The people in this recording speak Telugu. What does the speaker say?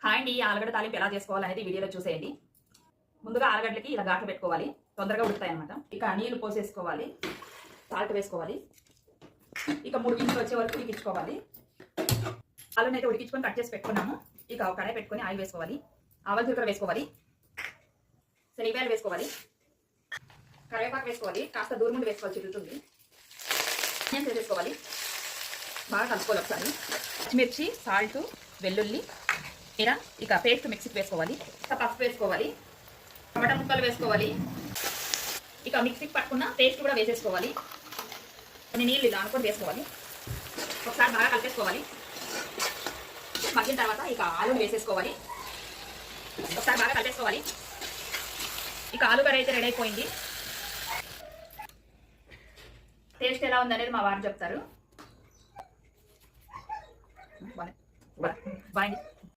హాయ్ అండి, ఆలుగడ్డ తాలింపు ఎలా చేసుకోవాలనేది వీడియోలో చూసేయండి. ముందుగా ఆలుగడ్డలకి ఇలా ఘాట్లు పెట్టుకోవాలి, తొందరగా ఉడుకుతాయి అనమాట. ఇక నీళ్లు పోసేసుకోవాలి, సాల్ట్ వేసుకోవాలి. ఇక 3 గింజలు వచ్చే వరకు ఉడికించుకోవాలి. ఆలుని అయితే ఉడికించుకొని కట్ చేసి పెట్టుకున్నాము. ఇక ఒక కడాయి పెట్టుకొని ఆయిల్ వేసుకోవాలి, ఆవాలు జీలకర్ర వేసుకోవాలి, శనగపాయలు వేసుకోవాలి, కరివేపాకు వేసుకోవాలి. కాస్త దూరం నుండి వేసుకోవాలి, చిరుగుతుంది. ఆనియన్స్ వేసుకోవాలి, బాగా కలుపుకోవాలి ఒకసారి. పచ్చిమిర్చి, సాల్ట్, వెల్లుల్లి, ఇలా ఇక పేస్ట్ మిక్సీకి వేసుకోవాలి. ఇక పసుపు వేసుకోవాలి, టమాటా ముక్కలు వేసుకోవాలి. ఇక మిక్సీకి పట్టుకున్న పేస్ట్ కూడా వేసేసుకోవాలి. కొన్ని నీళ్ళు ఇలా అనుకొని వేసుకోవాలి. ఒకసారి బాగా కలిపేసుకోవాలి. మగ్గిన తర్వాత ఇక ఆలుని వేసేసుకోవాలి. ఒకసారి బాగా కలిపేసుకోవాలి. ఇక ఆలుగడ్డ అయితే రెడీ అయిపోయింది. టేస్ట్ ఎలా ఉందనేది మా వారు చెప్తారు. బాయ్.